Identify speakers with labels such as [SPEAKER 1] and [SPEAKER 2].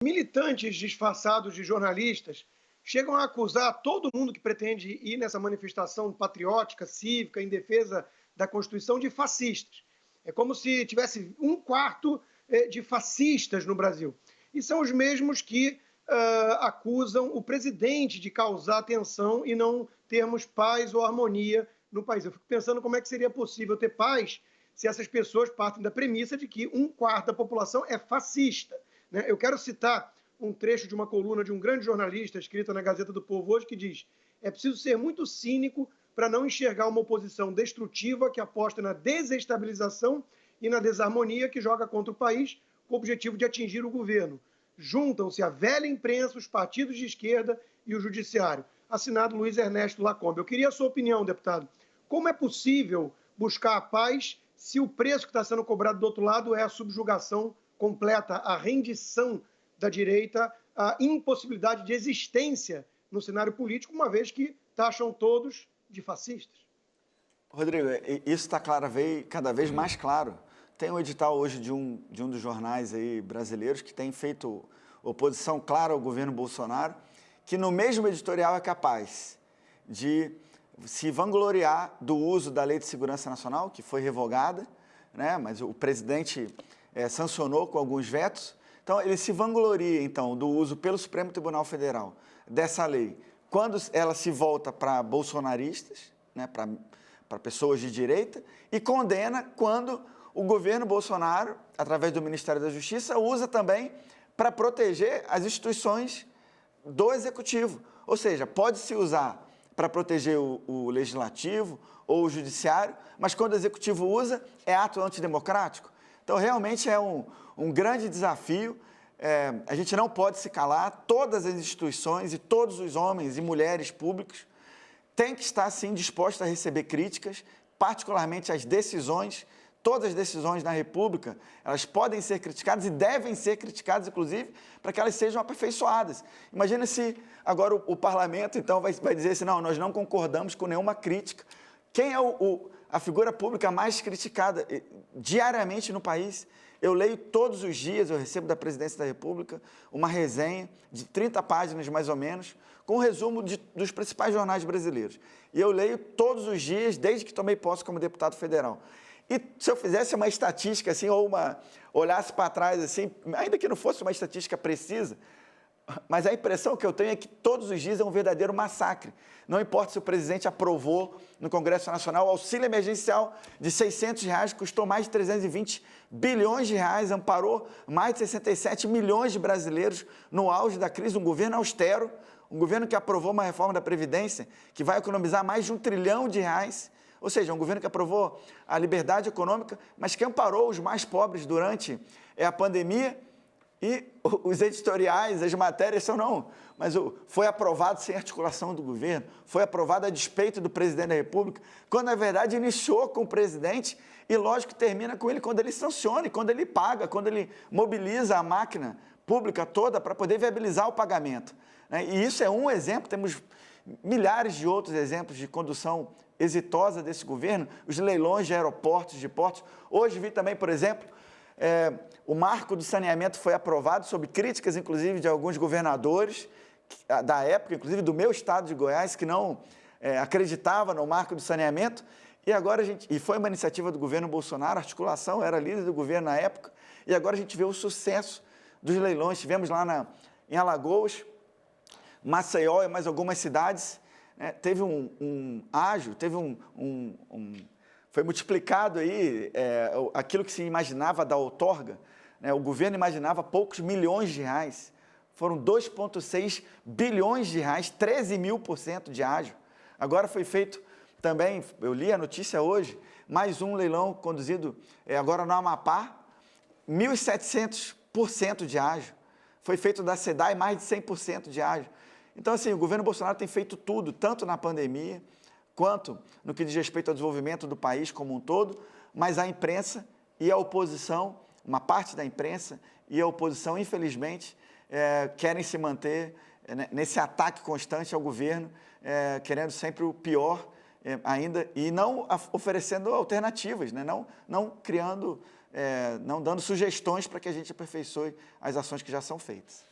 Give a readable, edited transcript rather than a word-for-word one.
[SPEAKER 1] Militantes disfarçados de jornalistas chegam a acusar todo mundo que pretende ir nessa manifestação patriótica, cívica, em defesa da Constituição, de fascistas. É como se tivesse um quarto de fascistas no Brasil. E são os mesmos que acusam o presidente de causar tensão e não termos paz ou harmonia no país. Eu fico pensando como é que seria possível ter paz se essas pessoas partem da premissa de que um quarto da população é fascista. Eu quero citar um trecho de uma coluna de um grande jornalista escrita na Gazeta do Povo hoje que diz: é preciso ser muito cínico para não enxergar uma oposição destrutiva que aposta na desestabilização e na desarmonia, que joga contra o país com o objetivo de atingir o governo. Juntam-se a velha imprensa, os partidos de esquerda e o judiciário. Assinado Luiz Ernesto Lacombe. Eu queria a sua opinião, deputado. Como é possível buscar a paz se o preço que está sendo cobrado do outro lado é a subjugação completa, a rendição da direita, a impossibilidade de existência no cenário político, uma vez que taxam todos de fascistas?
[SPEAKER 2] Rodrigo, isso está cada vez mais claro. Tem um edital hoje de um dos jornais aí brasileiros que tem feito oposição clara ao governo Bolsonaro, que no mesmo editorial é capaz de se vangloriar do uso da Lei de Segurança Nacional, que foi revogada, né? Mas o presidente sancionou com alguns vetos. Então, ele se vangloria, então, do uso pelo Supremo Tribunal Federal dessa lei, quando ela se volta para bolsonaristas, né, para pessoas de direita, e condena quando o governo Bolsonaro, através do Ministério da Justiça, usa também para proteger as instituições do Executivo. Ou seja, pode-se usar para proteger o Legislativo ou o Judiciário, mas quando o Executivo usa, é ato antidemocrático. Então, realmente é um grande desafio. A gente não pode se calar. Todas as instituições e todos os homens e mulheres públicos têm que estar, sim, dispostos a receber críticas, particularmente as decisões. Todas as decisões na República, elas podem ser criticadas e devem ser criticadas, inclusive, para que elas sejam aperfeiçoadas. Imagina se agora o parlamento, então, vai dizer assim: não, nós não concordamos com nenhuma crítica. Quem é a figura pública mais criticada diariamente no país? Eu leio todos os dias, eu recebo da Presidência da República uma resenha de 30 páginas, mais ou menos, com um resumo dos principais jornais brasileiros. E eu leio todos os dias, desde que tomei posse como deputado federal. E se eu fizesse uma estatística assim, ou olhasse para trás assim, ainda que não fosse uma estatística precisa, mas a impressão que eu tenho é que todos os dias é um verdadeiro massacre. Não importa se o presidente aprovou no Congresso Nacional o auxílio emergencial de R$600, custou mais de 320 bilhões de reais, amparou mais de 67 milhões de brasileiros no auge da crise, um governo austero, um governo que aprovou uma reforma da Previdência que vai economizar mais de R$1 trilhão. Ou seja, um governo que aprovou a liberdade econômica, mas que amparou os mais pobres durante a pandemia. E os editoriais, as matérias são não, mas foi aprovado sem articulação do governo, foi aprovado a despeito do presidente da República, quando na verdade iniciou com o presidente e lógico termina com ele quando ele sanciona, quando ele paga, quando ele mobiliza a máquina pública toda para poder viabilizar o pagamento. E isso é um exemplo, temos milhares de outros exemplos de condução exitosa desse governo, os leilões de aeroportos, de portos. Hoje vi também, por exemplo, o marco do saneamento foi aprovado sob críticas, inclusive, de alguns governadores da época, inclusive do meu estado de Goiás, que não acreditava no marco do saneamento. E agora e foi uma iniciativa do governo Bolsonaro, a articulação era líder do governo na época, e agora a gente vê o sucesso dos leilões. Tivemos lá em Alagoas, Maceió e mais algumas cidades, teve um ágio, foi multiplicado aí aquilo que se imaginava da outorga, né? O governo imaginava poucos milhões de reais, foram 2,6 bilhões de reais, 13.000% de ágio. Agora foi feito também, eu li a notícia hoje, mais um leilão conduzido agora no Amapá, 1.700% de ágio. Foi feito da SEDAI mais de 100% de ágio. Então, assim, o governo Bolsonaro tem feito tudo, tanto na pandemia, quanto no que diz respeito ao desenvolvimento do país como um todo, mas a imprensa e a oposição, uma parte da imprensa e a oposição, infelizmente, querem se manter nesse ataque constante ao governo, querendo sempre o pior ainda, e não oferecendo alternativas, né? Não criando não dando sugestões para que a gente aperfeiçoe as ações que já são feitas.